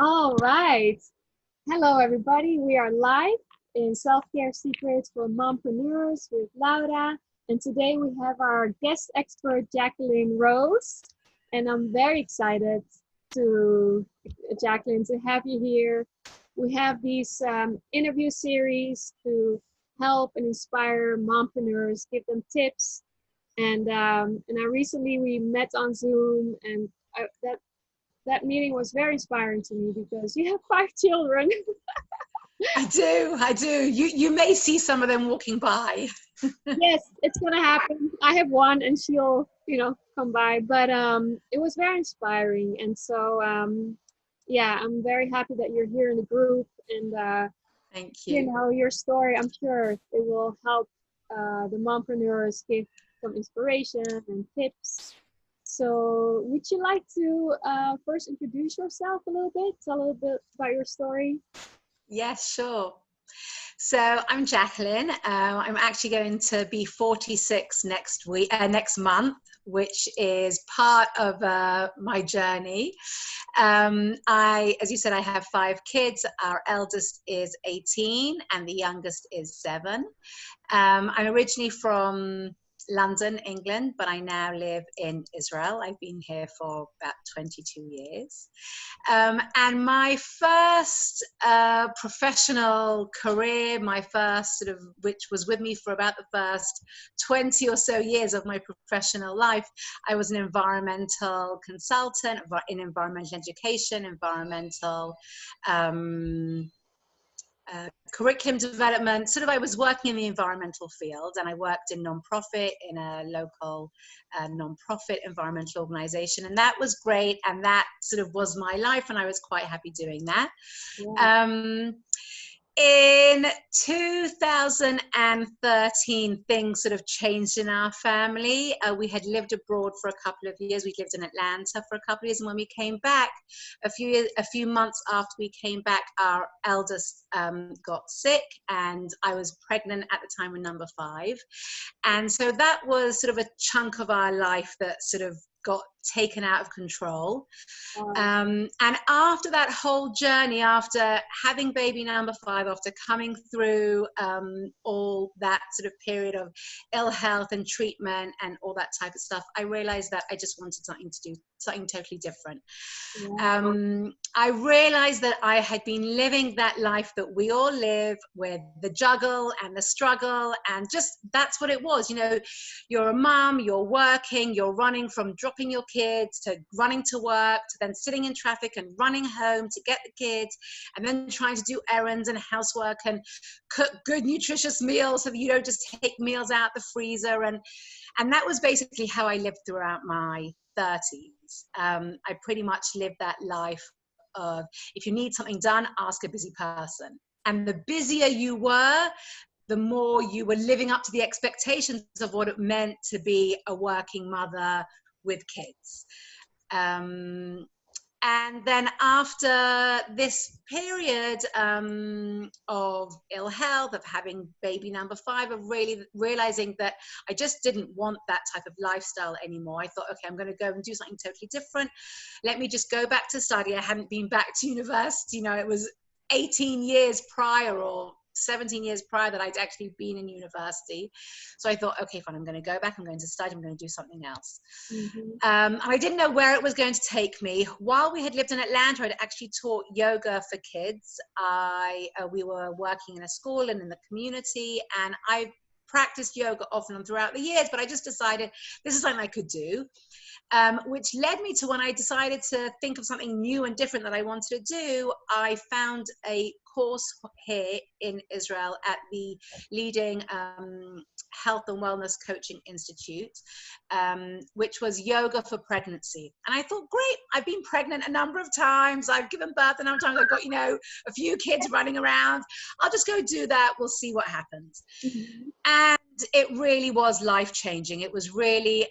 All right. Hello, everybody. We are live in Self-Care Secrets for Mompreneurs with Laura. And today we have our guest expert, Jacqueline Rose. And I'm very excited to, Jacqueline, to have you here. We have these interview series to help and inspire mompreneurs, give them tips. And I recently we met on Zoom, and that meeting was very inspiring to me because you have 5 children. I do. You may see some of them walking by. Yes, it's gonna happen. I have one, and she'll, come by. But it was very inspiring, and so yeah, I'm very happy that you're here in the group, and Thank you. your story. I'm sure it will help the mompreneurs give some inspiration and tips. So, would you like to first introduce yourself a little bit? Tell a little bit about your story. Yes, sure. So I'm Jacqueline. I'm actually going to be 46 next month, which is part of my journey. As you said, I have 5 kids. Our eldest is 18 and the youngest is 7. I'm originally from London, England, but I now live in Israel. I've been here for about 22 years. And my first professional career, my first which was with me for about the first 20 or so years of my professional life, I was an environmental consultant in environmental education, environmental curriculum development. I was working in the environmental field, and I worked in non-profit in a local non-profit environmental organization, and that was great, and that was my life, and I was quite happy doing that. Yeah. In 2013, things changed in our family. We had lived abroad for a couple of years. We lived in Atlanta for a couple of years, and when we came back, a few months after we came back, our eldest got sick, and I was pregnant at the time with number 5, and so that was a chunk of our life that got taken out of control. And after that whole journey, after having baby number 5, after coming through all that period of ill health and treatment and all that type of stuff, I realized that I just wanted something totally different. I realized that I had been living that life that we all live, with the juggle and the struggle, and just that's what it was. You're a mom, you're working, you're running from dropping your kids to running to work to then sitting in traffic and running home to get the kids, and then trying to do errands and housework and cook good nutritious meals so that you don't just take meals out the freezer, and that was basically how I lived throughout my 30s. I pretty much lived that life of, if you need something done, ask a busy person. And the busier you were, the more you were living up to the expectations of what it meant to be a working mother with kids. And then after this period of ill health, of having baby number 5, of really realizing that I just didn't want that type of lifestyle anymore, I thought, okay, I'm going to go and do something totally different. Let me just go back to study. I hadn't been back to university. It was 18 years prior, or 17 years prior, that I'd actually been in university. So I thought, okay, fine, I'm going to go back, I'm going to study, I'm going to do something else. And I didn't know where it was going to take me. While we had lived in Atlanta, I'd actually taught yoga for kids. We were working in a school and in the community, and I practiced yoga off and on throughout the years, but I just decided this is something I could do. Which led me to, when I decided to think of something new and different that I wanted to do, I found a course here in Israel at the leading health and wellness coaching institute, which was yoga for pregnancy. And I thought, great, I've been pregnant a number of times, I've given birth a number of times, I've got, a few kids running around, I'll just go do that, we'll see what happens. And it really was life-changing. It was really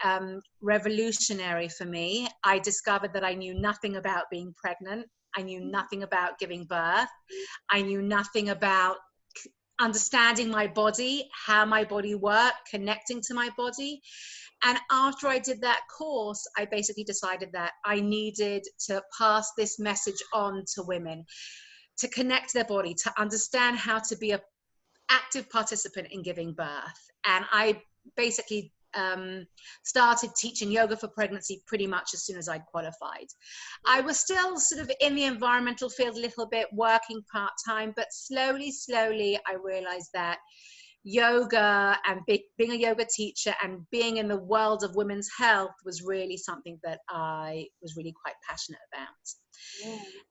revolutionary for me. I discovered that I knew nothing about being pregnant. I knew nothing about giving birth. I knew nothing about understanding my body, how my body worked, connecting to my body. And after I did that course, I basically decided that I needed to pass this message on to women, to connect their body, to understand how to be an active participant in giving birth. And I basically started teaching yoga for pregnancy pretty much as soon as I'd qualified. I was still sort of in the environmental field a little bit, working part-time, but slowly I realized that yoga and being a yoga teacher and being in the world of women's health was really something that I was really quite passionate about.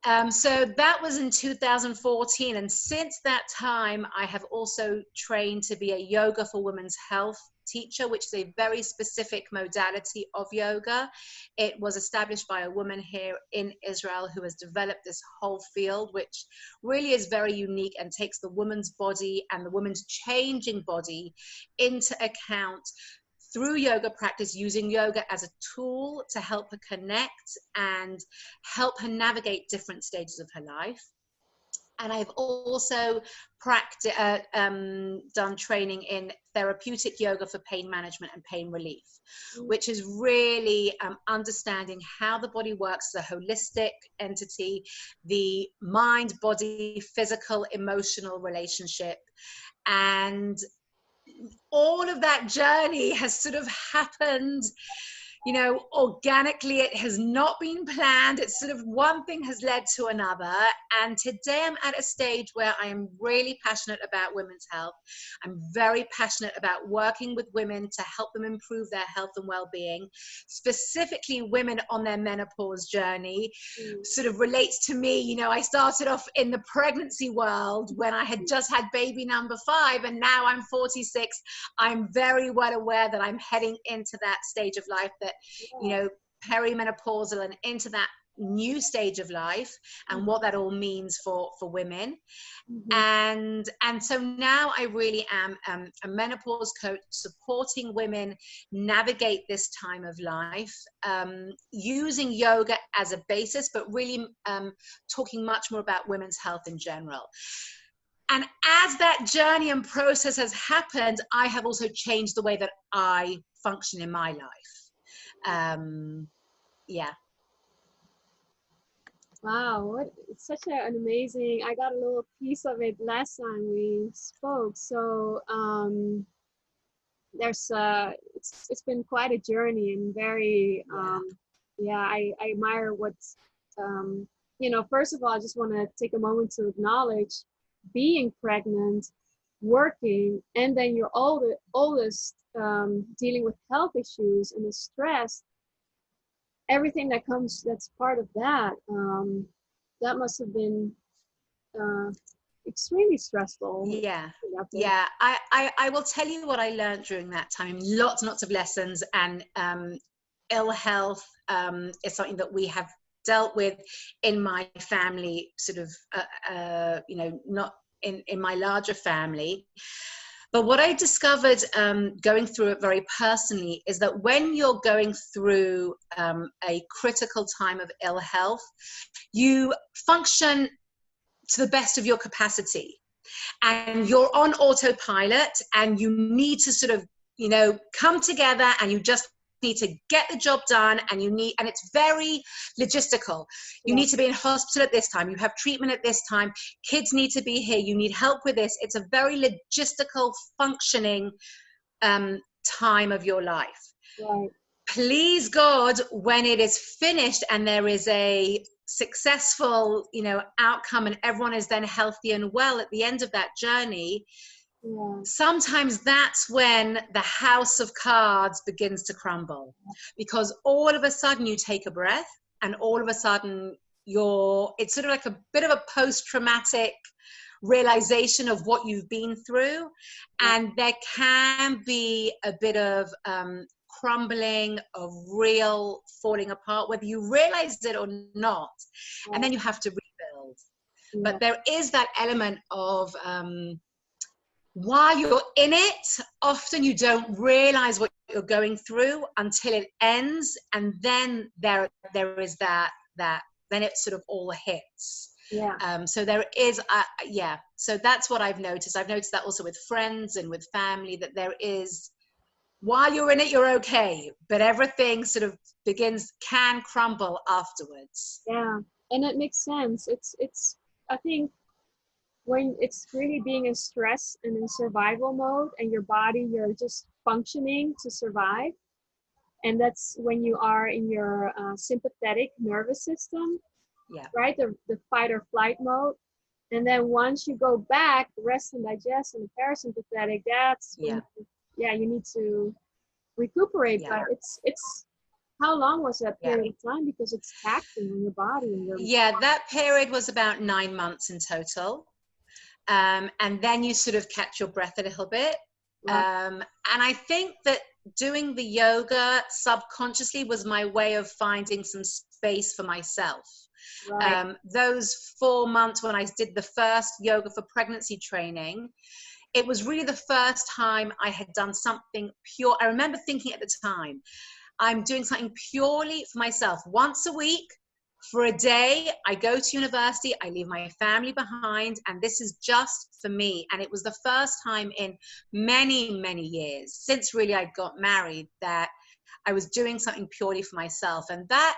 Yeah. So that was in 2014, and since that time I have also trained to be a yoga for women's health teacher, which is a very specific modality of yoga. It was established by a woman here in Israel who has developed this whole field, which really is very unique and takes the woman's body and the woman's changing body into account through yoga practice, using yoga as a tool to help her connect and help her navigate different stages of her life. And I've also done training in therapeutic yoga for pain management and pain relief, which is really understanding how the body works as a holistic entity, the mind, body, physical, emotional relationship. And all of that journey has sort of happened, you know, organically. It has not been planned. It's sort of one thing has led to another. And today I'm at a stage where I am really passionate about women's health. I'm very passionate about working with women to help them improve their health and well-being, specifically women on their menopause journey. Sort of relates to me. You know, I started off in the pregnancy world when I had just had baby number 5, and now I'm 46. I'm very well aware that I'm heading into that stage of life, that, you know, perimenopausal and into that new stage of life, and what that all means for women. And so now I really am a menopause coach, supporting women navigate this time of life, using yoga as a basis, but really talking much more about women's health in general. And as that journey and process has happened, I have also changed the way that I function in my life. Yeah. Wow, it's such an amazing, I got a little piece of it last time we spoke. So it's been quite a journey, and very, I admire what's, you know, first of all, I just want to take a moment to acknowledge being pregnant, working, and then your oldest dealing with health issues and the stress, everything that comes, that's part of that. That must have been extremely stressful. Yeah. I will tell you what I learned during that time. Lots and lots of lessons. And ill health is something that we have dealt with in my family, sort of, you know, not in my larger family. But what I discovered going through it very personally is that when you're going through a critical time of ill health, you function to the best of your capacity, and you're on autopilot, and you need to sort of, you know, come together, and you just need to get the job done, and it's very logistical. You need to be in hospital at this time, you have treatment at this time, kids need to be here, you need help with this. It's a very logistical functioning time of your life. Right. Please God, when it is finished and there is a successful, you know, outcome, and everyone is then healthy and well at the end of that journey, sometimes that's when the house of cards begins to crumble, because all of a sudden you take a breath, and all of a sudden it's sort of like a bit of a post-traumatic realization of what you've been through, and there can be a bit of crumbling, of real falling apart, whether you realize it or not, and then you have to rebuild. But there is that element of while you're in it, often you don't realize what you're going through until it ends, and then there is that then it sort of all hits. So there is so that's what I've noticed. I've noticed that also with friends and with family, that there is while you're in it, you're okay, but everything sort of can crumble afterwards. Yeah, and it makes sense. It's I think when it's really being in stress and in survival mode, and your body, you're just functioning to survive, and that's when you are in your sympathetic nervous system, Yeah, right? The fight or flight mode. And then once you go back, rest and digest and the parasympathetic, that's when, yeah, yeah, you need to recuperate. yeah, But it's how long was that yeah. period of time? Because it's taxing on your body and your, Yeah, that period was about 9 months in total. And then you sort of catch your breath a little bit. And I think that doing the yoga subconsciously was my way of finding some space for myself. right. Those 4 months when I did the first yoga for pregnancy training, it was really the first time I had done something pure. I remember thinking at the time, I'm doing something purely for myself. Once a week, for a day, I go to university, I leave my family behind, and this is just for me. And it was the first time in many, many years, since really I got married, that I was doing something purely for myself. And that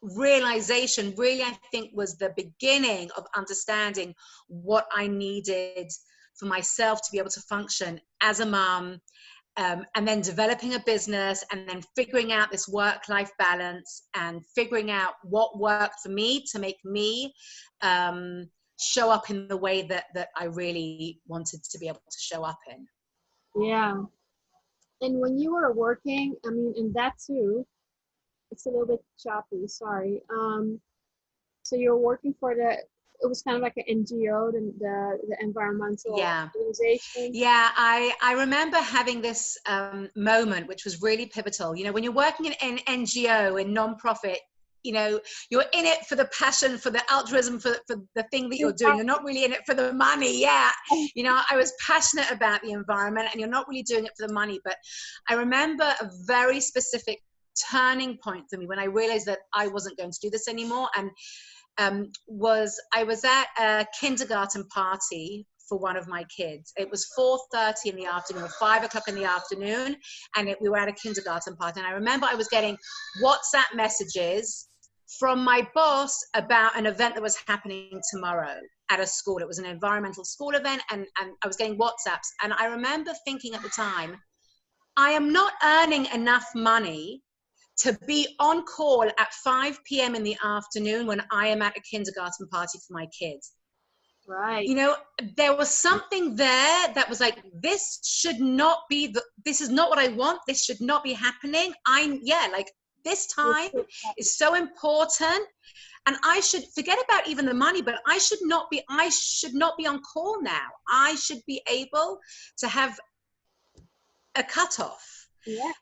realization really, I think, was the beginning of understanding what I needed for myself to be able to function as a mom, and then developing a business, and then figuring out this work-life balance, and figuring out what worked for me to make me show up in the way that I really wanted to be able to show up in. Yeah. And when you were working, I mean, and that too, it's a little bit choppy, sorry. So you were working for it was kind of like an NGO, the environmental Yeah. organization. Yeah, I remember having this moment, which was really pivotal. You know, when you're working in an NGO, in nonprofit, you know, you're in it for the passion, for the altruism, for the thing that you're doing. You're not really in it for the money. Yeah. You know, I was passionate about the environment, and you're not really doing it for the money. But I remember a very specific turning point for me when I realized that I wasn't going to do this anymore. And I was at a kindergarten party for one of my kids. It was 4:30 in the afternoon, 5 o'clock in the afternoon, and we were at a kindergarten party. And I remember I was getting WhatsApp messages from my boss about an event that was happening tomorrow at a school. It was an environmental school event, and I was getting WhatsApps. And I remember thinking at the time, I am not earning enough money to be on call at 5 p.m. in the afternoon when I am at a kindergarten party for my kids. Right. You know, there was something there that was like, this should not be, this is not what I want. This should not be happening. This time is so important. And I should forget about even the money, but I should not be on call now. I should be able to have a cutoff. Yeah.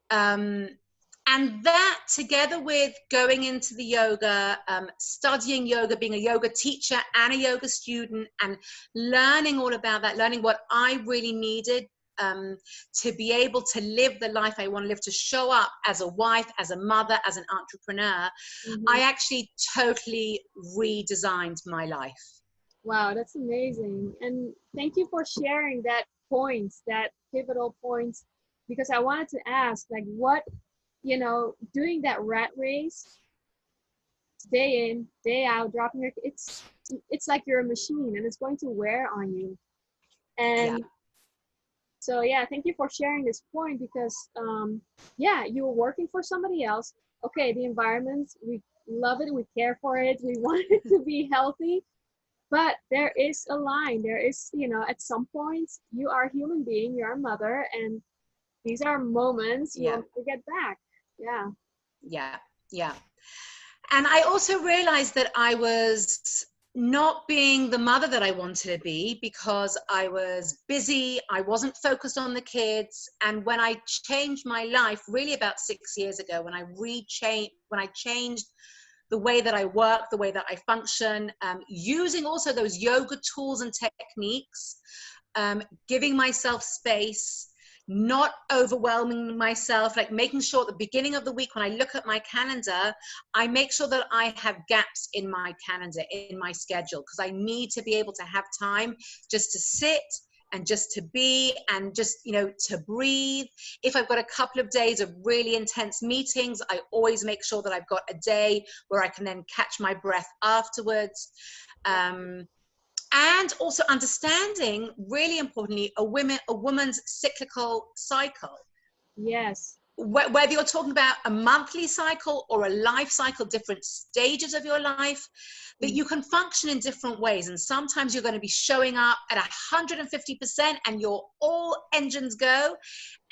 And that, together with going into the yoga, studying yoga, being a yoga teacher and a yoga student, and learning all about that, learning what I really needed to be able to live the life I want to live, to show up as a wife, as a mother, as an entrepreneur, I actually totally redesigned my life. Wow, that's amazing. And thank you for sharing that pivotal points, because I wanted to ask, like, what, doing that rat race, day in, day out, dropping it's like you're a machine, and it's going to wear on you. And so, yeah, thank you for sharing this point, because, you were working for somebody else. Okay, the environment, we love it, we care for it, we want it to be healthy. But there is a line. There is, at some point, you are a human being, you're a mother, and these are moments you want to get back. Yeah. Yeah. And I also realized that I was not being the mother that I wanted to be, because I was busy. I wasn't focused on the kids. And when I changed my life, really about 6 years ago, when I changed the way that I work, the way that I function, using also those yoga tools and techniques, giving myself space, not overwhelming myself, like making sure at the beginning of the week when I look at my calendar, I make sure that I have gaps in my calendar, in my schedule, because I need to be able to have time just to sit and just to be, and just, you know, to breathe. If I've got a couple of days of really intense meetings, I always make sure that I've got a day where I can then catch my breath afterwards. And also understanding, really importantly, a woman's cyclical cycle. Yes. Whether you're talking about a monthly cycle or a life cycle, different stages of your life, that you can function in different ways. And sometimes you're going to be showing up at 150% and you're all engines go.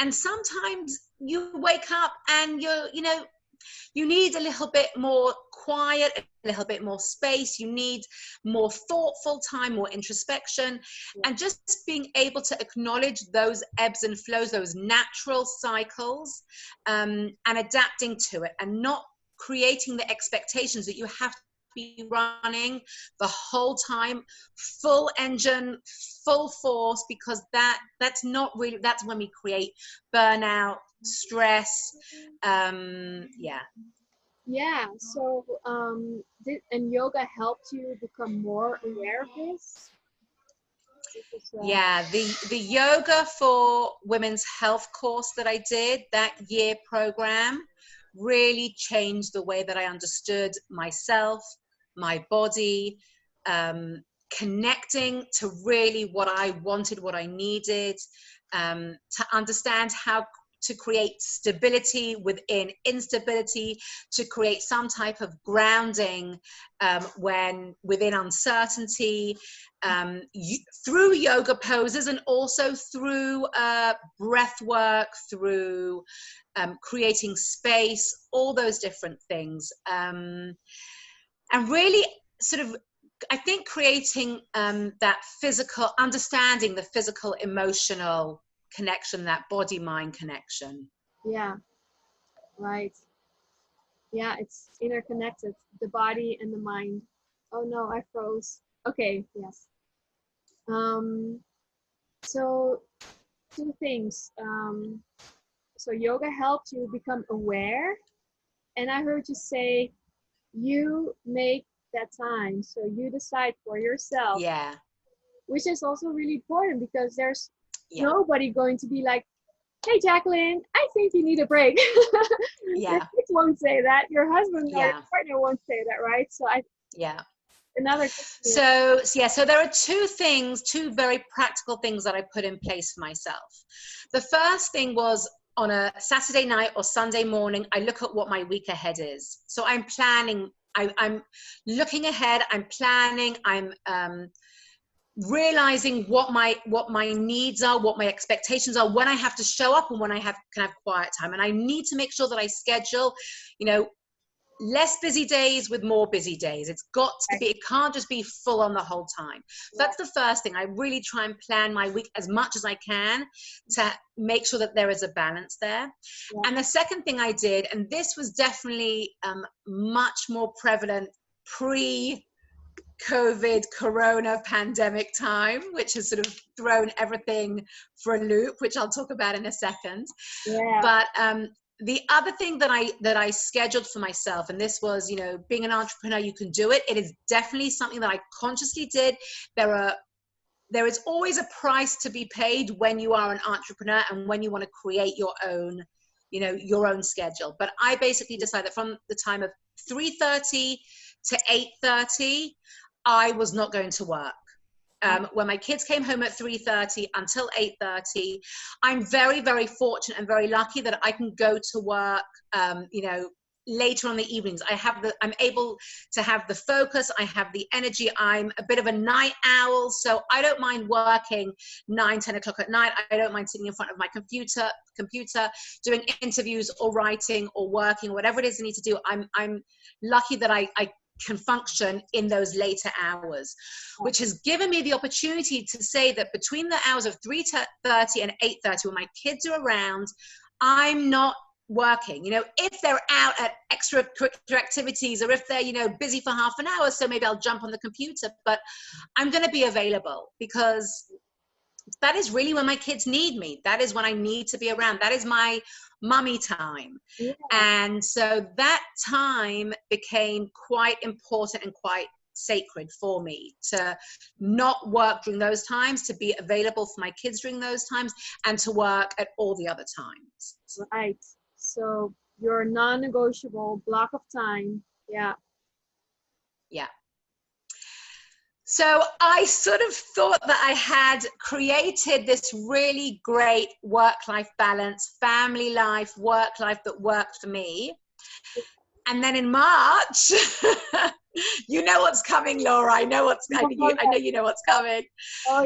And sometimes you wake up and you need a little bit more quiet, a little bit more space. You need more thoughtful time, more introspection, and just being able to acknowledge those ebbs and flows, those natural cycles, and adapting to it, and not creating the expectations that you have to be running the whole time, full engine, full force, because that's not really, that's when we create burnout, stress. Yeah, so and yoga helped you become more aware of this? Yeah, the Yoga for Women's Health course that I did, that year program, really changed the way that I understood myself, my body, connecting to really what I wanted, what I needed, to understand how to create stability within instability, to create some type of grounding when within uncertainty, through yoga poses, and also through breath work, through creating space, all those different things, and really sort of, I think, creating that physical, understanding the physical, emotional connection, that body-mind connection. Yeah, right. Yeah, it's interconnected, the body and the mind. Oh no, I froze. Okay, yes. So two things. So yoga helped you become aware, and I heard you say you make that time, so you decide for yourself. Yeah. Which is also really important, because there's nobody going to be like, hey Jacqueline, I think you need a break. Your kids won't say that, your husband or your partner won't say that, right? So another so there are two very practical things that I put in place for myself. The first thing was, on a Saturday night or Sunday morning, I look at what my week ahead is. So I'm planning, I'm looking ahead, I'm planning, I'm realizing what my needs are, what my expectations are, when I have to show up and when I can have quiet time. And I need to make sure that I schedule, less busy days with more busy days. It's got to be, it can't just be full on the whole time. So that's the first thing. I really try and plan my week as much as I can to make sure that there is a balance there. And the second thing I did, and this was definitely much more prevalent pre-COVID corona pandemic time, which has sort of thrown everything for a loop, which I'll talk about in a second. But the other thing that I scheduled for myself, and this was, being an entrepreneur, you can do it. It is definitely something that I consciously did. There is always a price to be paid when you are an entrepreneur and when you want to create your own, your own schedule. But I basically decided from the time of 3:30 to 8:30, I was not going to work. When my kids came home at 3:30 until 8:30, I'm very, very fortunate and very lucky that I can go to work, later on the evenings. I'm able to have the focus, I have the energy. I'm a bit of a night owl, so I don't mind working 9, 10 o'clock at night. I don't mind sitting in front of my computer, doing interviews or writing or working, whatever it is I need to do. I'm lucky that I can function in those later hours, which has given me the opportunity to say that between the hours of 3:30 and 8:30, when my kids are around, I'm not working. If they're out at extracurricular activities, or if they're busy for half an hour, so maybe I'll jump on the computer, but I'm going to be available, because that is really when my kids need me. That is when I need to be around. That is my mummy time. And so that time became quite important and quite sacred for me to not work during those times, to be available for my kids during those times, and to work at all the other times. Right. So your non-negotiable block of time. Yeah. Yeah. So I sort of thought that I had created this really great work-life balance, family life, work life that worked for me. And then in March, you know what's coming, Laura. I know you know what's coming. Oh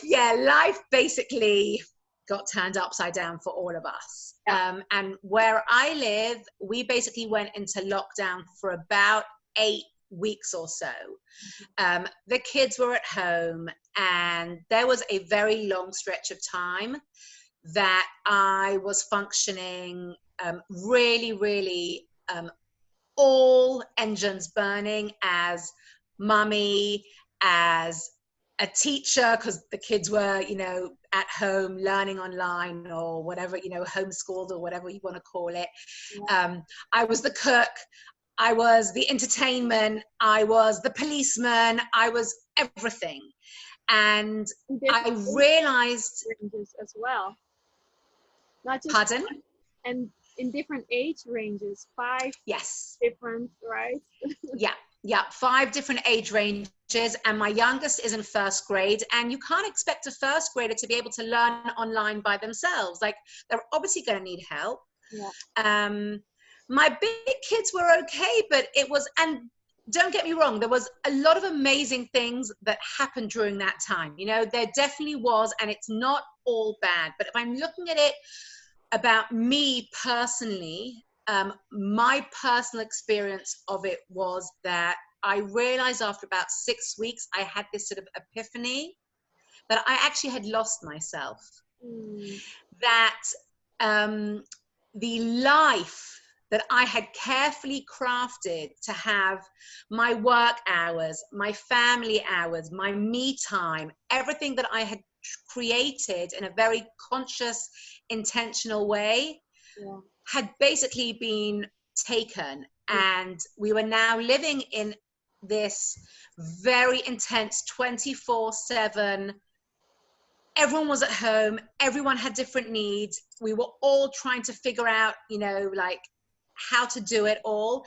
yeah. Life basically got turned upside down for all of us. Yeah. And where I live, we basically went into lockdown for about 8 weeks or so. The kids were at home, and there was a very long stretch of time that I was functioning really, really all engines burning as mummy, as a teacher, because the kids were, you know, at home learning online or whatever, you know, homeschooled or whatever you want to call it. Yeah. I was the cook, I was the entertainment, I was the policeman, I was everything. And I realized, ranges as well. Not just pardon? and in different age ranges, 5 Yes. different, right? Yeah, 5 different age ranges, and my youngest is in first grade, and you can't expect a first grader to be able to learn online by themselves. Like, they're obviously going to need help. Yeah. My big kids were okay, but it was, and don't get me wrong, there was a lot of amazing things that happened during that time. You know, there definitely was, and it's not all bad. But if I'm looking at it about me personally, my personal experience of it was that I realized after about 6 weeks, I had this sort of epiphany that I actually had lost myself. That the life that I had carefully crafted to have my work hours, my family hours, my me time, everything that I had created in a very conscious, intentional way, Yeah. had basically been taken. And we were now living in this very intense 24/7. Everyone was at home, everyone had different needs. We were all trying to figure out, you know, like how to do it all.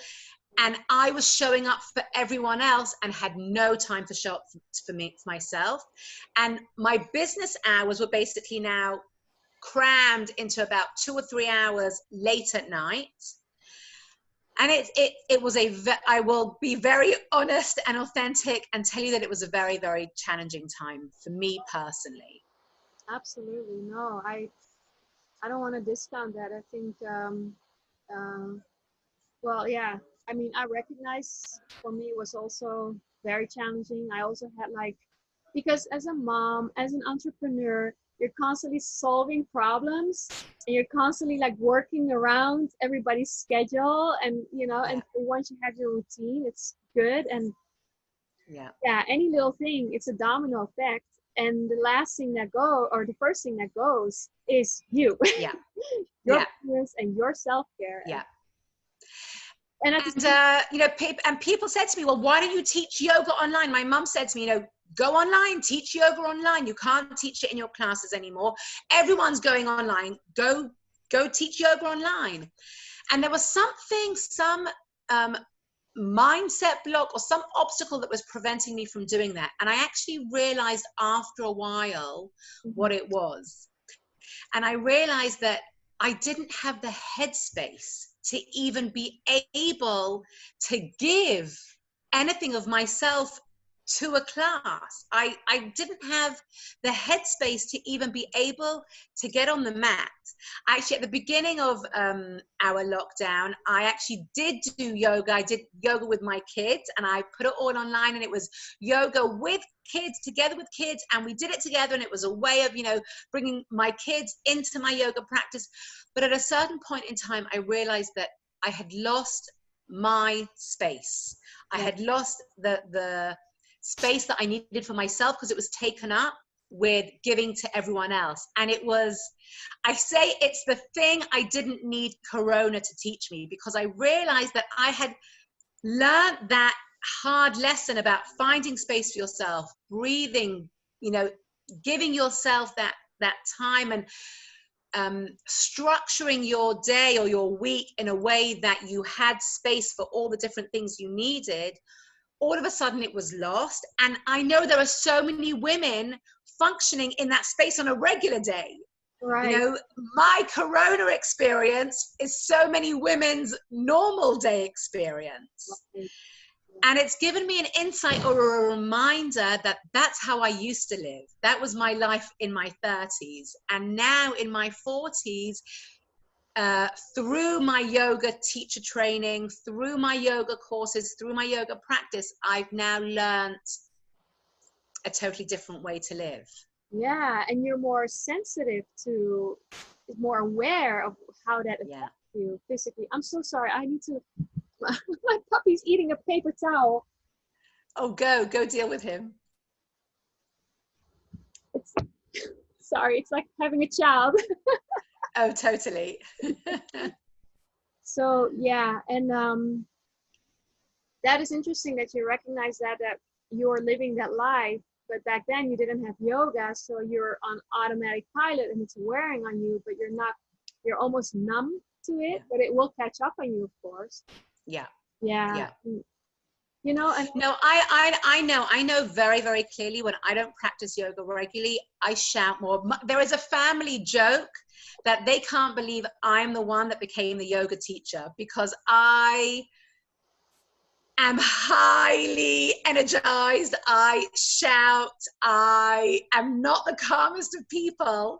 And I was showing up for everyone else and had no time to show up for myself. And my business hours were basically now crammed into about 2 or 3 hours late at night. And it was I will be very honest and authentic and tell you that it was a very, very challenging time for me personally. Absolutely. No, I don't want to discount that. I think well, yeah, I mean, I recognize for me it was also very challenging. I also had like, because as a mom, as an entrepreneur, you're constantly solving problems and you're constantly like working around everybody's schedule, and you know, and once you have your routine, it's good. And yeah, any little thing, it's a domino effect. And the last thing that goes, or the first thing that goes, is you. Your business and your self-care. And you know, people said to me, well, why don't you teach yoga online? My mom said to me, you know, go online, teach yoga online. You can't teach it in your classes anymore. Everyone's going online. Go teach yoga online. And there was some mindset block or some obstacle that was preventing me from doing that. And I actually realized after a while what it was. And I realized that I didn't have the headspace to even be able to give anything of myself to a class. I didn't have the headspace to even be able to get on the mat. Actually, at the beginning of our lockdown, I actually did do yoga. I did yoga with my kids, and I put it all online, and it was yoga with kids, together with kids, and we did it together, and it was a way of, you know, bringing my kids into my yoga practice. But at a certain point in time, I realized that I had lost my space. I had lost the space that I needed for myself, because it was taken up with giving to everyone else. And it was, I say it's the thing I didn't need Corona to teach me, because I realized that I had learned that hard lesson about finding space for yourself, breathing, you know, giving yourself that time, and structuring your day or your week in a way that you had space for all the different things you needed, all of a sudden it was lost. And I know there are so many women functioning in that space on a regular day. Right. You know, my Corona experience is so many women's normal day experience. Right. And it's given me an insight or a reminder that that's how I used to live. That was my life in my 30s. And now in my 40s, through my yoga teacher training, through my yoga courses, through my yoga practice, I've now learned a totally different way to live. Yeah, and you're more sensitive to, more aware of how that affects you physically. I'm so sorry. I need to, my puppy's eating a paper towel. Oh, go deal with him. It's, sorry, it's like having a child. Oh, totally. So yeah, and that is interesting that you recognize that you're living that life, but back then you didn't have yoga, so you're on automatic pilot and it's wearing on you, but you're almost numb to it, but it will catch up on you, of course. Yeah. You know, and no, I know very, very clearly when I don't practice yoga regularly, I shout more. There is a family joke that they can't believe I'm the one that became the yoga teacher, because I am highly energized. I shout. I am not the calmest of people,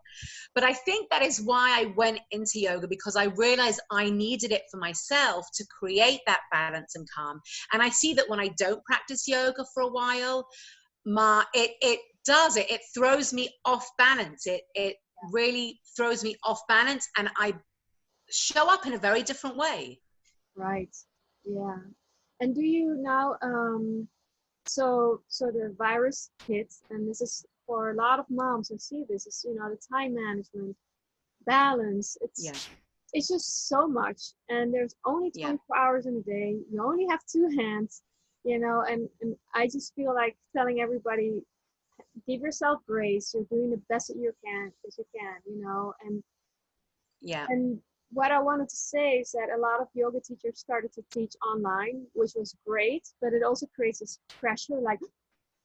but I think that is why I went into yoga, because I realized I needed it for myself to create that balance and calm. And I see that when I don't practice yoga for a while, it throws me off balance. It really throws me off balance, and I show up in a very different way. Right. Yeah. And do you now, so the virus hits, and this is for a lot of moms who see this, is, you know, the time management, balance. It's just so much, and there's only 24 hours in a day. You only have two hands, you know, and I just feel like telling everybody, give yourself grace. You're doing the best that you can, you know, and and what I wanted to say is that a lot of yoga teachers started to teach online, which was great, but it also creates this pressure, like,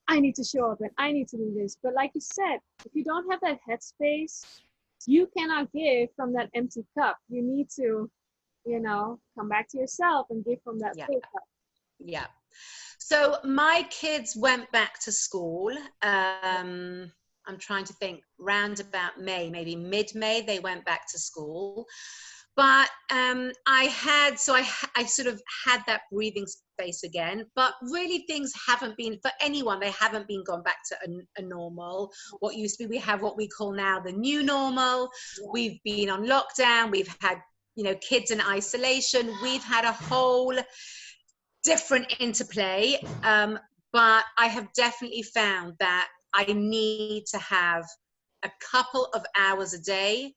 I need to show up and I need to do this. But like you said, if you don't have that headspace, you cannot give from that empty cup. You need to, you know, come back to yourself and give from that full cup. Yeah. So my kids went back to school. I'm trying to think, round about May, maybe mid-May, they went back to school. But I sort of had that breathing space again. But really, things haven't been, for anyone, they haven't been gone back to a normal. What used to be, we have what we call now the new normal. We've been on lockdown. We've had, you know, kids in isolation. We've had a whole different interplay. But I have definitely found that I need to have a couple of hours a day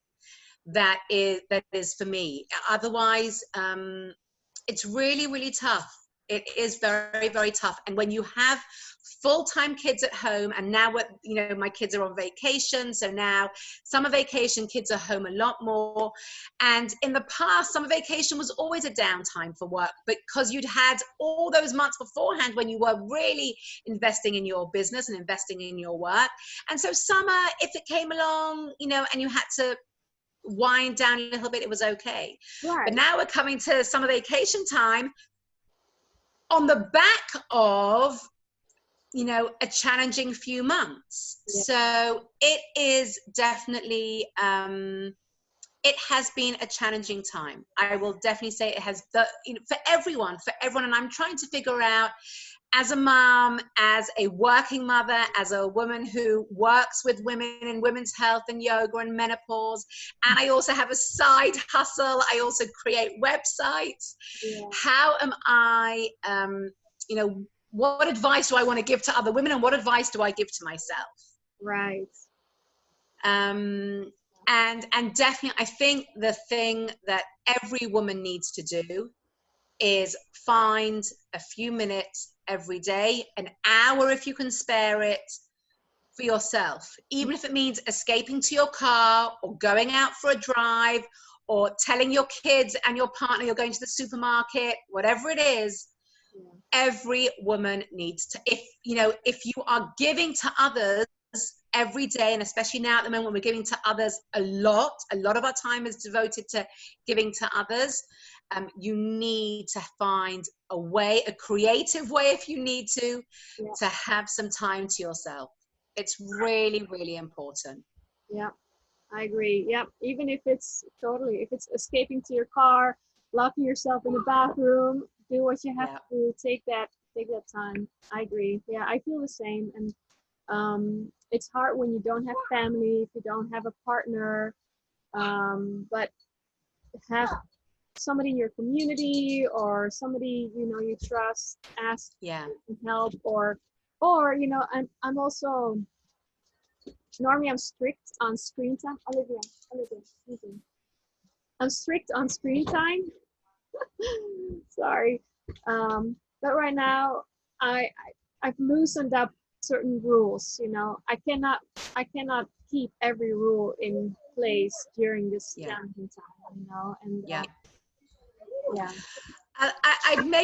that is for me. Otherwise, it's really, really tough. It is very, very tough. And when you have full-time kids at home, and now you know, my kids are on vacation, so now summer vacation, kids are home a lot more. And in the past, summer vacation was always a downtime for work, because you'd had all those months beforehand when you were really investing in your business and investing in your work. And so summer, if it came along, you know, and you had to wind down a little bit, it was okay. But now we're coming to summer vacation time on the back of, you know, a challenging few months. So it is definitely, it has been a challenging time. I will definitely say it has, you know, for everyone. And I'm trying to figure out, as a mom, as a working mother, as a woman who works with women and women's health and yoga and menopause, and I also have a side hustle. I also create websites. How am I, you know, what advice do I want to give to other women, and what advice do I give to myself? Right. And definitely, I think the thing that every woman needs to do is find a few minutes every day, an hour if you can spare it, for yourself, even if it means escaping to your car or going out for a drive or telling your kids and your partner you're going to the supermarket, whatever it is. Every woman needs to, if you are giving to others every day, and especially now at the moment when we're giving to others a lot of our time is devoted to giving to others. You need to find a way, a creative way if you need to have some time to yourself. It's really, really important. Yeah, I agree. Yeah, even if it's escaping to your car, locking yourself in the bathroom, do what you have to do. Take that time. I agree. Yeah, I feel the same. And it's hard when you don't have family, if you don't have a partner, but have somebody in your community or somebody you trust ask for help, or I'm also normally I'm strict on screen time. Olivia, listen. I'm strict on screen time. Sorry. But right now I've loosened up certain rules. I cannot keep every rule in place during this challenging time, and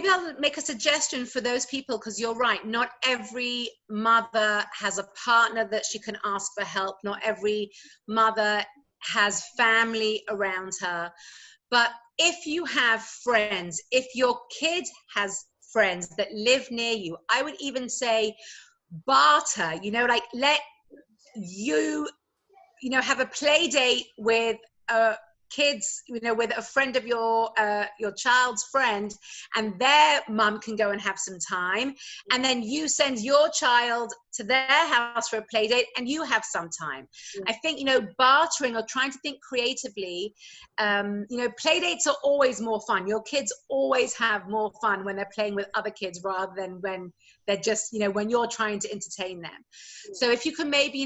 I'll make a suggestion for those people, because you're right, not every mother has a partner that she can ask for help, not every mother has family around her. But if you have friends, if your kid has friends that live near you, I would even say barter, like let you have a play date with kids, with a friend of your child's friend, and their mum can go and have some time, and then you send your child to their house for a play date and you have some time. I think bartering or trying to think creatively, play dates are always more fun. Your kids always have more fun when they're playing with other kids rather than when they're just when you're trying to entertain them. So if you can maybe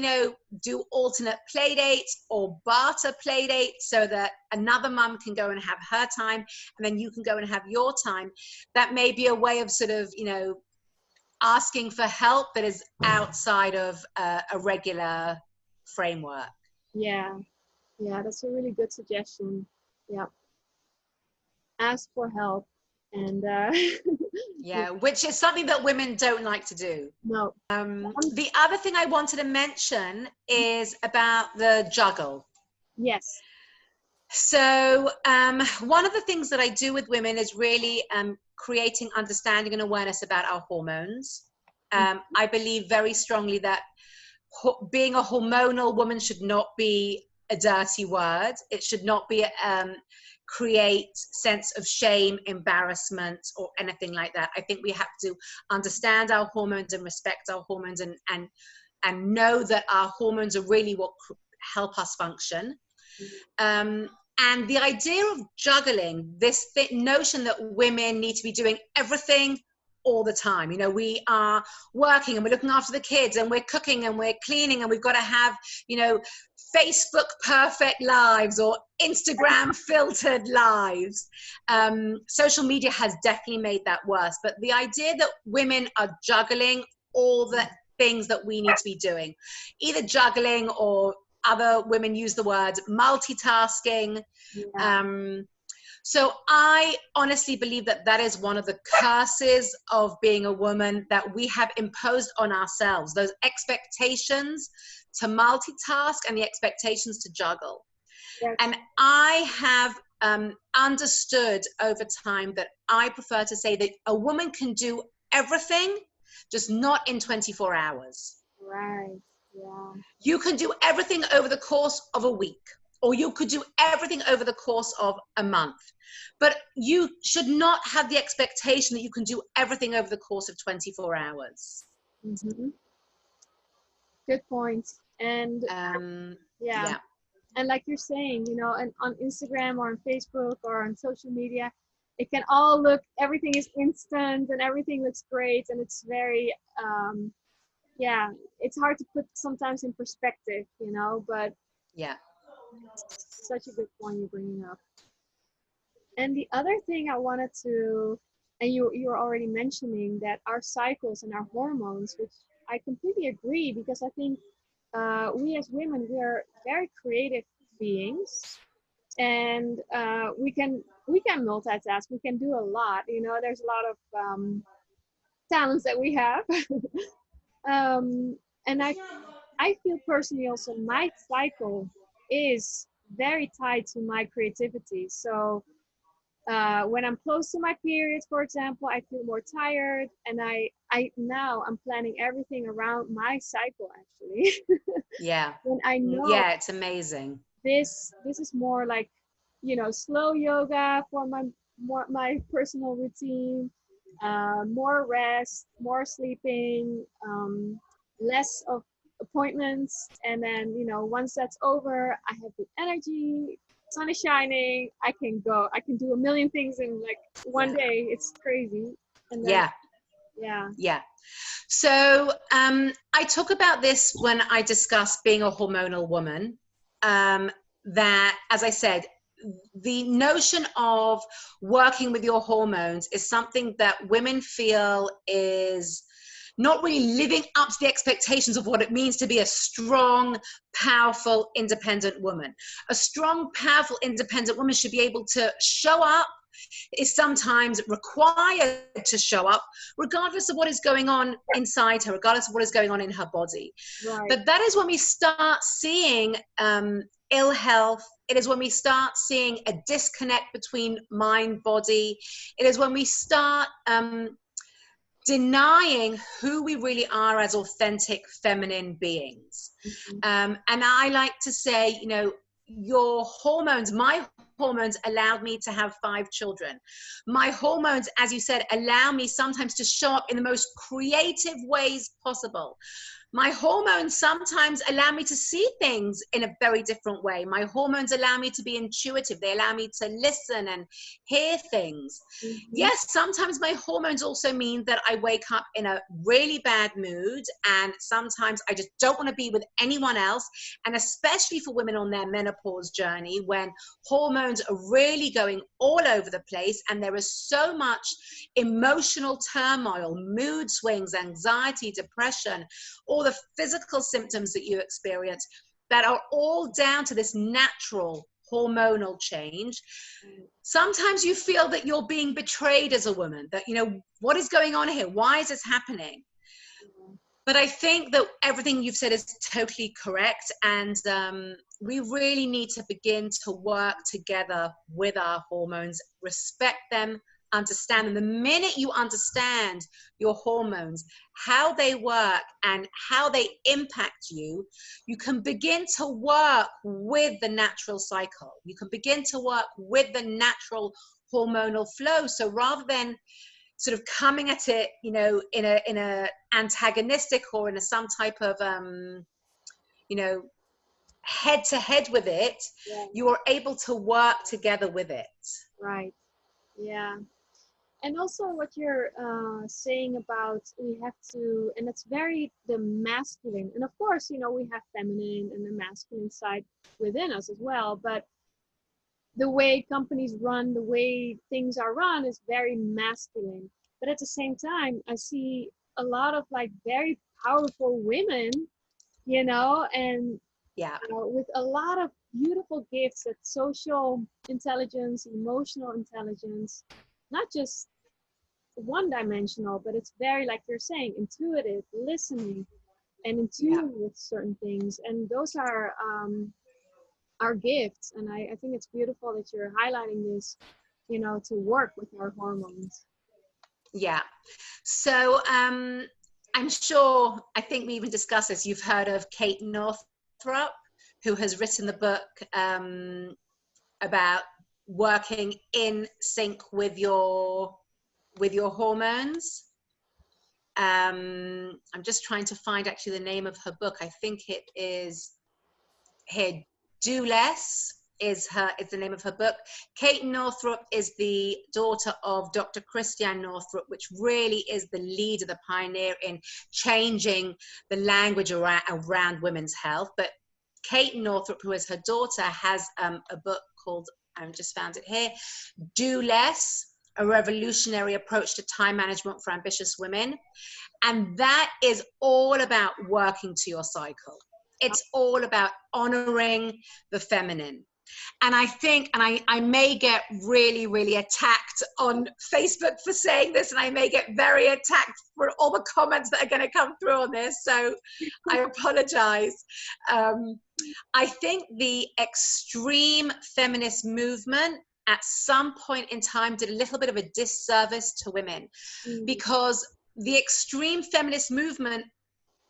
do alternate play dates or barter play dates so that another mum can go and have her time and then you can go and have your time, that may be a way of sort of asking for help that is outside of a regular framework. Yeah, that's a really good suggestion. Yeah, ask for help. And which is something that women don't like to do. No. The other thing I wanted to mention is about the juggle. Yes. So one of the things that I do with women is really creating understanding and awareness about our hormones. I believe very strongly that being a hormonal woman should not be a dirty word. It should not be create sense of shame, embarrassment, or anything like that. I think we have to understand our hormones and respect our hormones and know that our hormones are really what help us function. And the idea of juggling, this notion that women need to be doing everything all the time. We are working and we're looking after the kids and we're cooking and we're cleaning and we've got to have, Facebook perfect lives or Instagram filtered lives. Social media has definitely made that worse. But the idea that women are juggling all the things that we need to be doing, either juggling or other women use the word multitasking. So I honestly believe that is one of the curses of being a woman that we have imposed on ourselves, those expectations to multitask and the expectations to juggle. Yes. And I have understood over time that I prefer to say that a woman can do everything, just not in 24 hours. Right. Yeah. You can do everything over the course of a week, or you could do everything over the course of a month. But you should not have the expectation that you can do everything over the course of 24 hours. Mm-hmm. Good point. And yeah. And like you're saying, and on Instagram or on Facebook or on social media, it can all look, everything is instant and everything looks great. And it's very, it's hard to put sometimes in perspective, but such a good point you're bringing up. And the other thing I wanted to And you're already mentioning that our cycles and our hormones, which I completely agree, because I think we as women, we are very creative beings, and we can multitask. We can do a lot. You know, there's a lot of talents that we have. And I feel personally also my cycle is very tied to my creativity. So when I'm close to my period, for example, I feel more tired, and I now I'm planning everything around my cycle actually. Yeah. When I know Yeah, it's amazing. this is more like, you know, slow yoga for my personal routine, more rest, more sleeping, less of appointments, and then, you know, once that's over, I have the energy, sun is shining, I can do a million things in like one Yeah. day. It's crazy. And then Yeah. yeah. Yeah. So I talk about this when I discuss being a hormonal woman, that, as I said, the notion of working with your hormones is something that women feel is not really living up to the expectations of what it means to be a strong, powerful, independent woman. A strong, powerful, independent woman should be able to show up, is sometimes required to show up, regardless of what is going on inside her, regardless of what is going on in her body. Right. But that is when we start seeing ill health. It is when we start seeing a disconnect between mind, body. It is when we start denying who we really are as authentic feminine beings. Mhm. And I like to say, you know, your hormones, my hormones allowed me to have 5 children. My hormones, as you said, allow me sometimes to show up in the most creative ways possible. My hormones sometimes allow me to see things in a very different way. My hormones allow me to be intuitive. They allow me to listen and hear things. Mhm. Yes, sometimes my hormones also mean that I wake up in a really bad mood, and sometimes I just don't want to be with anyone else. And especially for women on their menopause journey, when hormones are really going all over the place and there is so much emotional turmoil, mood swings, anxiety, depression, all the physical symptoms that you experience that are all down to this natural hormonal change. Sometimes you feel that you're being betrayed as a woman, that, you know, what is going on here? Why is this happening? But I think that everything you've said is totally correct. And we really need to begin to work together with our hormones, respect them, understand them. The minute you understand your hormones, how they work and how they impact you, you can begin to work with the natural cycle. You can begin to work with the natural hormonal flow. So rather than sort of coming at it, you know, in a antagonistic or in a some type of you know, head to head with it, Yeah. you are able to work together with it. Right. Yeah. And also what you're saying about we have to, and it's very the masculine, and of course, you know, we have feminine and the masculine side within us as well, but the way companies run, the way things are run is very masculine. But at the same time, I see a lot of like very powerful women, you know, and Yeah. with a lot of beautiful gifts that social intelligence, emotional intelligence, not just one dimensional, but it's very, like you're saying, intuitive, listening, and in Yeah. tune with certain things. And those are our gifts. And I think it's beautiful that you're highlighting this, you know, to work with our hormones. Yeah. So I'm sure, I think we even discussed this, you've heard of Kate Northrup, who has written the book about working in sync with your hormones. I'm just trying to find actually the name of her book. I think it is here. Do Less is the name of her book. Kate Northrup is the daughter of Dr. Christiane Northrup, which really is the leader, the pioneer in changing the language around women's health. But Kate Northrup, who is her daughter, has a book called, I just found it here, Do Less, a revolutionary approach to time management for ambitious women. And that is all about working to your cycle. It's all about honoring the feminine. And I think, and I may get really, really attacked on Facebook for saying this, and I may get very attacked for all the comments that are going to come through on this. So I apologize. I think the extreme feminist movement at some point in time did a little bit of a disservice to women, because the extreme feminist movement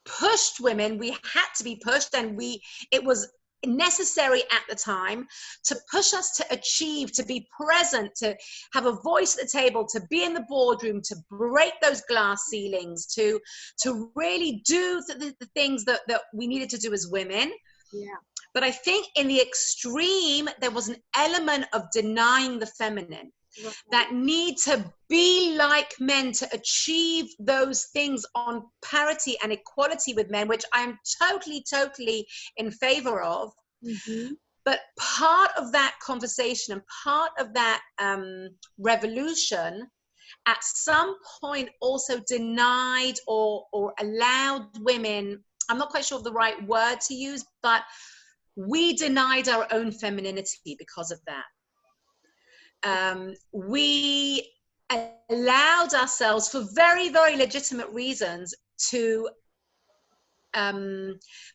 pushed women. We had to be pushed, and it was necessary at the time to push us to achieve, to be present, to have a voice at the table, to be in the boardroom, to break those glass ceilings, to really do the things that we needed to do as women. Yeah. But I think in the extreme, there was an element of denying the feminine. Right. That need to be like men, to achieve those things on parity and equality with men, which I'm totally in favor of. But part of that conversation and part of that revolution at some point also denied or allowed women, I'm not quite sure of the right word to use, but we denied our own femininity because of that. We allowed ourselves, for very, very legitimate reasons, to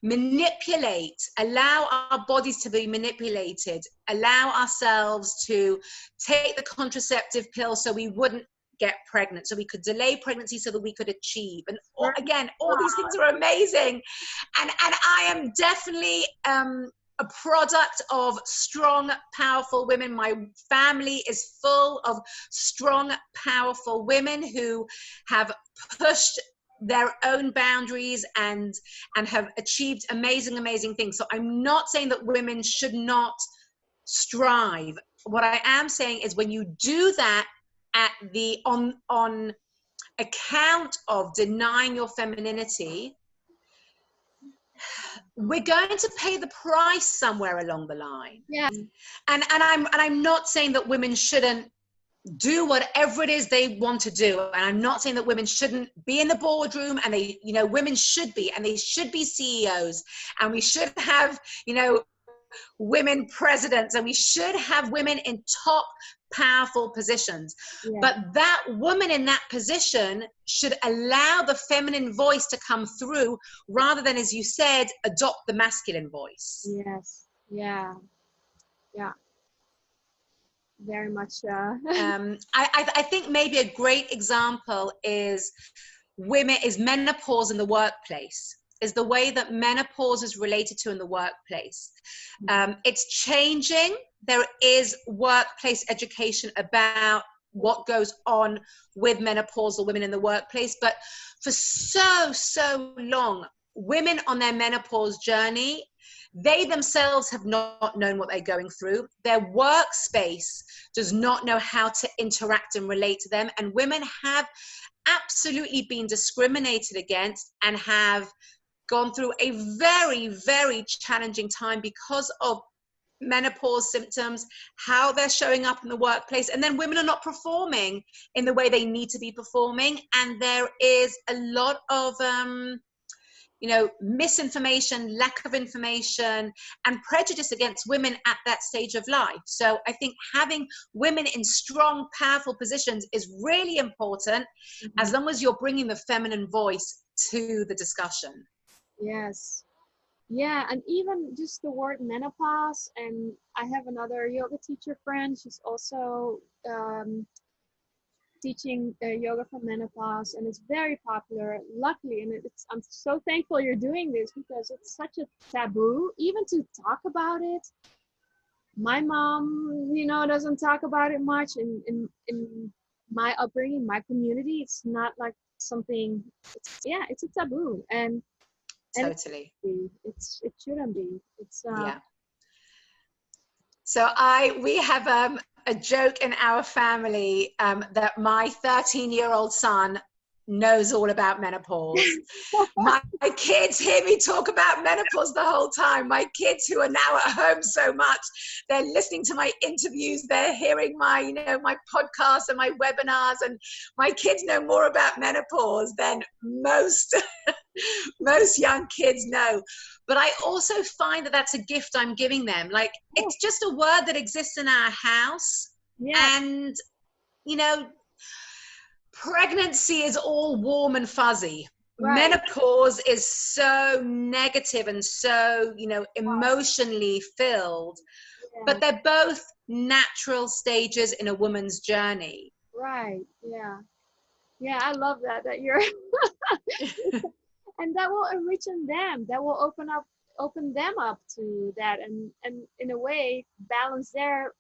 manipulate, allow our bodies to be manipulated, allow ourselves to take the contraceptive pill so we wouldn't get pregnant, so we could delay pregnancy so that we could achieve. And again, all these things are amazing. And I am definitely a product of strong, powerful women. My family is full of strong, powerful women who have pushed their own boundaries and have achieved amazing things. So I'm not saying that women should not strive. What I am saying is, when you do that at the on account of denying your femininity, we're going to pay the price somewhere along the line. Yeah. And I'm not saying that women shouldn't do whatever it is they want to do. And I'm not saying that women shouldn't be in the boardroom, and they, women should be, and they should be CEOs, and we should have, women presidents, and we should have women in top powerful positions. Yeah. But that woman in that position should allow the feminine voice to come through, rather than, as you said, adopt the masculine voice. Yes. Yeah. Very much. I think maybe a great example is menopause in the workplace. Is the way that menopause is related to in the workplace. It's changing. There is workplace education about what goes on with menopausal women in the workplace. But for so long, women on their menopause journey, they themselves have not known what they're going through. Their workspace does not know how to interact and relate to them. And women have absolutely been discriminated against and have gone through a very challenging time because of menopause symptoms, how they're showing up in the workplace. And then women are not performing in the way they need to be performing. And there is a lot of misinformation, lack of information, and prejudice against women at that stage of life. So I think having women in strong, powerful positions is really important, as long as you're bringing the feminine voice to the discussion. Yes. Yeah, and even just the word menopause, and I have another yoga teacher friend, she's also teaching yoga for menopause, and it's very popular, luckily. And I'm so thankful you're doing this, because it's such a taboo even to talk about it. My mom, doesn't talk about it much. In my upbringing, my community, it's not like something, it's a taboo. And totally, it shouldn't be. It's yeah. So we have a joke in our family that my 13-year-old son knows all about menopause. My kids hear me talk about menopause the whole time. My kids who are now at home so much, they're listening to my interviews, they're hearing my, you know, my podcasts and my webinars, and my kids know more about menopause than most most young kids know. But I also find that that's a gift I'm giving them. Like, it's just a word that exists in our house. Yeah. And, you know, pregnancy is all warm and fuzzy. Right. Menopause is so negative and so, you know, emotionally filled, Yeah. but they're both natural stages in a woman's journey. Right. Yeah. Yeah. I love that you're, and that will enrichen them. That will open them up to that, and in a way balance their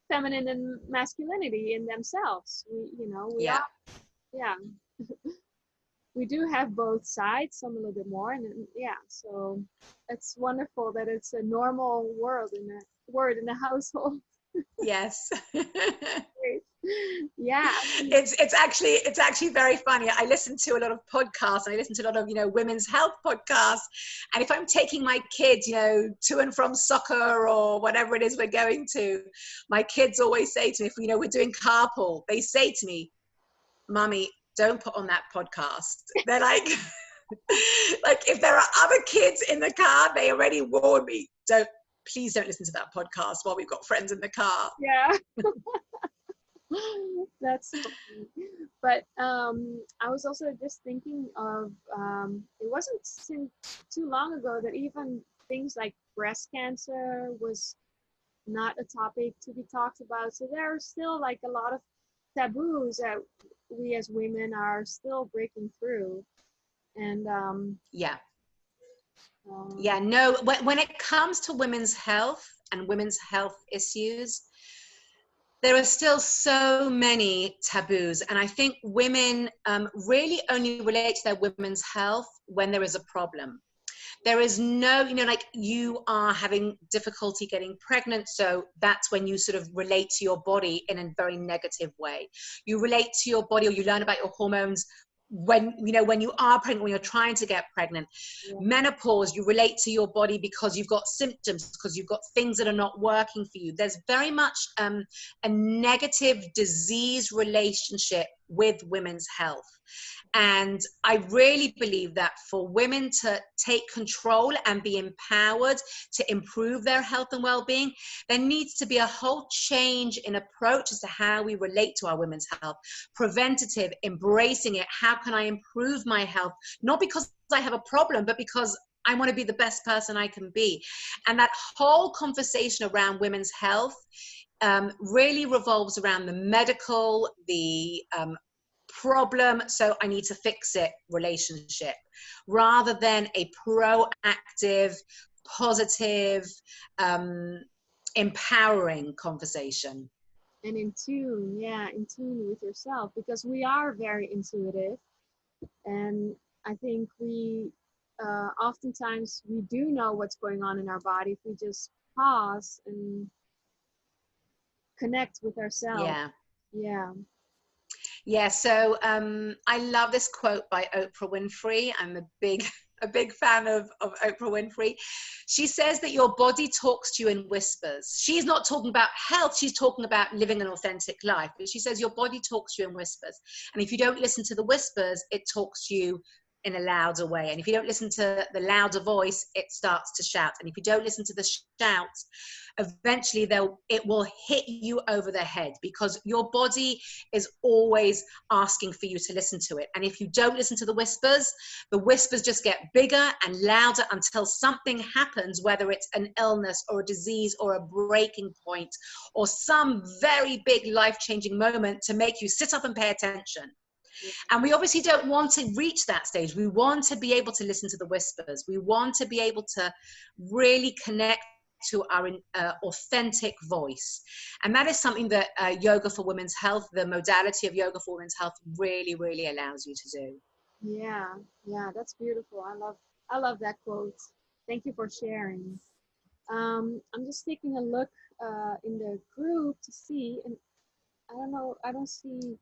feminine and masculinity in themselves. We Yeah. are, yeah, we do have both sides, some a little bit more, and yeah, so it's wonderful that it's a normal word in the household. Yes. Great. Yeah. It's actually very funny. I listen to a lot of podcasts, and I listen to a lot of, you know, women's health podcasts. And if I'm taking my kids, you know, to and from soccer or whatever it is we're going to, my kids always say to me, if, you know, we're doing carpool, they say to me, "Mummy, don't put on that podcast." They're like, like, if there are other kids in the car, they already warn me, please don't listen to that podcast while we've got friends in the car. Yeah. That's funny. But I was also just thinking of, it wasn't too long ago that even things like breast cancer was not a topic to be talked about. So there are still like a lot of taboos that we as women are still breaking through. And Yeah. um, Yeah, no, when it comes to women's health and women's health issues, there are still so many taboos. And I think women really only relate to their women's health when there is a problem. There is no, you know, like, you are having difficulty getting pregnant, so that's when you sort of relate to your body in a very negative way. You relate to your body, or you learn about your hormones when, you know, when you are pregnant, when you're trying to get pregnant. yeah. Menopause, you relate to your body because you've got symptoms, because you've got things that are not working for you. There's very much a negative disease relationship with women's health. And I really believe that for women to take control and be empowered to improve their health and well-being, there needs to be a whole change in approach as to how we relate to our women's health. Preventative, embracing it. How can I improve my health? Not because I have a problem, but because I want to be the best person I can be. And that whole conversation around women's health really revolves around the medical, the problem, so I need to fix it relationship, rather than a proactive, positive, empowering conversation. And in tune, yeah, in tune with yourself, because we are very intuitive. And I think we oftentimes we do know what's going on in our body if we just pause and connect with ourselves. Yeah. Yeah. Yeah, so I love this quote by Oprah Winfrey. I'm a big fan of Oprah Winfrey. She says that your body talks to you in whispers. She's not talking about health, she's talking about living an authentic life. But she says your body talks to you in whispers. And if you don't listen to the whispers, it talks to you in a louder way. And if you don't listen to the louder voice, it starts to shout. And if you don't listen to the shouts, eventually it will hit you over the head, because your body is always asking for you to listen to it. And if you don't listen to the whispers just get bigger and louder until something happens, whether it's an illness or a disease or a breaking point or some very big life-changing moment to make you sit up and pay attention. And we obviously don't want to reach that stage. We want to be able to listen to the whispers. We want to be able to really connect to our authentic voice. And that is something that Yoga for Women's Health, the modality of Yoga for Women's Health, really, really allows you to do. Yeah. Yeah. That's beautiful. I love that quote. Thank you for sharing. I'm just taking a look in the group to see, and I don't know, I don't see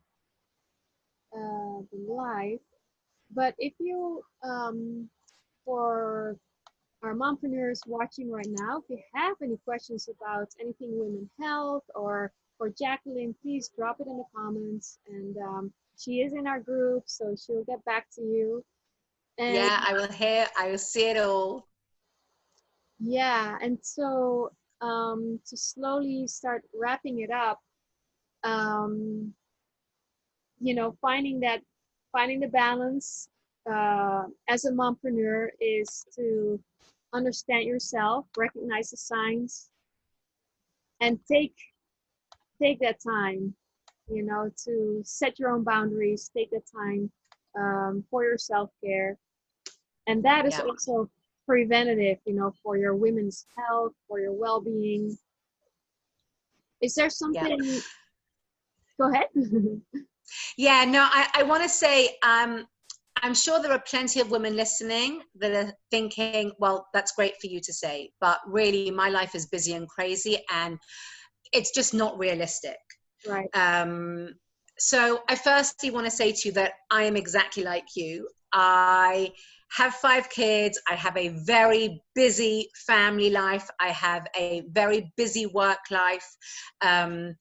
the live. But if you, for our mompreneurs watching right now, if you have any questions about anything women health or for Jacqueline, please drop it in the comments. And she is in our group, so she'll get back to you. And Yeah, I will see it all. yeah, and so to slowly start wrapping it up, um, you know, finding the balance as a mompreneur is to understand yourself, recognize the signs, and take that time, you know, to set your own boundaries, take that time for your self-care. And that is Yeah. also preventative, you know, for your women's health, for your well-being. Is there something? Yeah. Go ahead. Yeah, no, I want to say, I'm sure there are plenty of women listening that are thinking, well, that's great for you to say, but really my life is busy and crazy and it's just not realistic. Right. So I firstly want to say to you that I am exactly like you. I have 5 kids. I have a very busy family life. I have a very busy work life. I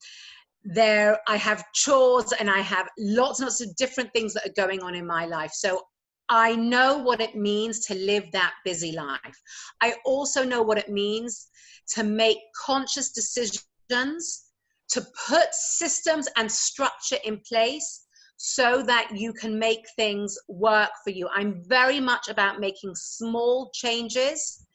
have chores and I have lots and lots of different things that are going on in my life. So I know what it means to live that busy life. I also know what it means to make conscious decisions, to put systems and structure in place so that you can make things work for you. I'm very much about making small changes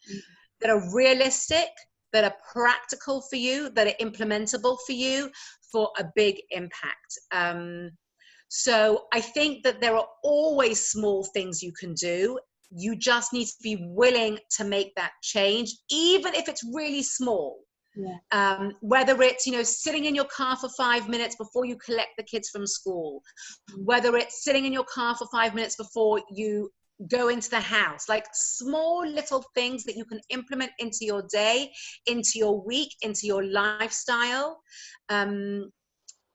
that are realistic, that are practical for you, that are implementable for you for a big impact. So I think that there are always small things you can do. You just need to be willing to make that change, even if it's really small. Yeah. Whether it's, you know, sitting in your car for 5 minutes before you collect the kids from school, whether it's sitting in your car for 5 minutes before you go into the house, like small little things that you can implement into your day, into your week, into your lifestyle.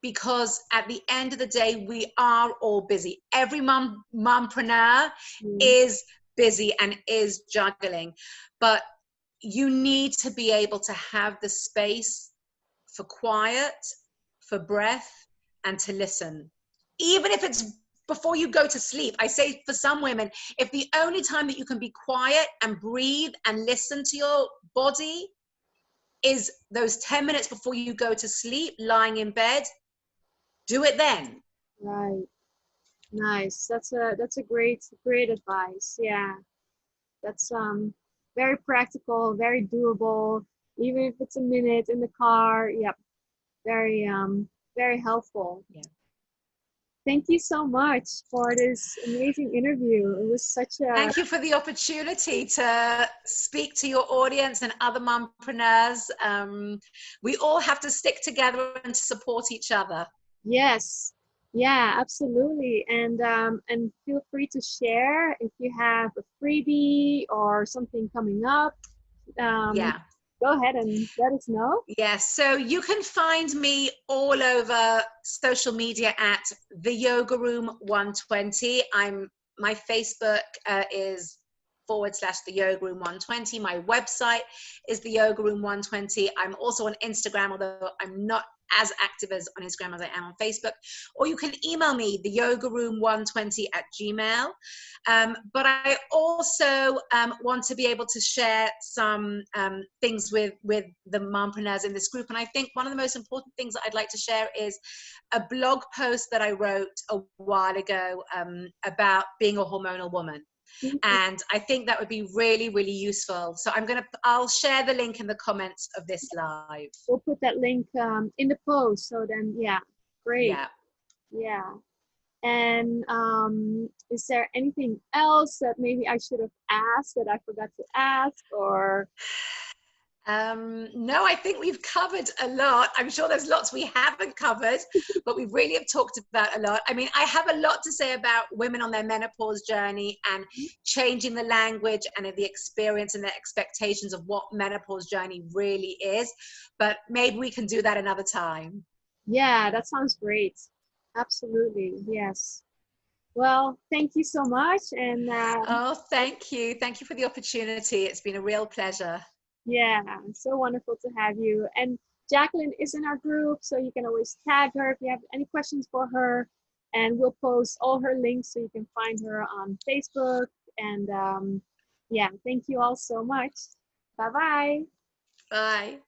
Because at the end of the day, we are all busy. Every mompreneur is busy and is juggling, but you need to be able to have the space for quiet, for breath, and to listen. Even if it's before you go to sleep. I say for some women, if the only time that you can be quiet and breathe and listen to your body is those 10 minutes before you go to sleep, lying in bed, do it then. Right. Nice. That's a great advice. Yeah. That's very practical, very doable. Even if it's a minute in the car. Yep. Very very helpful. Yeah. Thank you so much for this amazing interview. It was such a Thank you for the opportunity to speak to your audience and other mompreneurs. We all have to stick together and support each other. yes. Yeah, absolutely. And feel free to share if you have a freebie or something coming up. Yeah. Go ahead and let us know. Yes, so you can find me all over social media at the Yoga Room 120. My Facebook is / the Yoga Room 120. My website is the Yoga Room 120. I'm also on Instagram, although I'm not as active as on Instagram as I am on Facebook. Or you can email me, the Yoga Room 120 at Gmail. But I also want to be able to share some things with the mompreneurs in this group. And I think one of the most important things that I'd like to share is a blog post that I wrote a while ago about being a hormonal woman. And I think that would be really, really useful. So I'll share the link in the comments of this live. We'll put that link in the post. So then, yeah, great. Yeah. Yeah. And is there anything else that maybe I should have asked that I forgot to ask, or? No, I think we've covered a lot. I'm sure there's lots we haven't covered, but we really have talked about a lot. I mean, I have a lot to say about women on their menopause journey and changing the language and the experience and the expectations of what menopause journey really is, but maybe we can do that another time. Yeah, that sounds great. Absolutely. Yes. Well, thank you so much. And Oh, thank you. Thank you for the opportunity. It's been a real pleasure. yeah, so wonderful to have you. And Jacqueline is in our group, so you can always tag her if you have any questions for her. And we'll post all her links so you can find her on Facebook. And yeah, thank you all so much. Bye bye. Bye.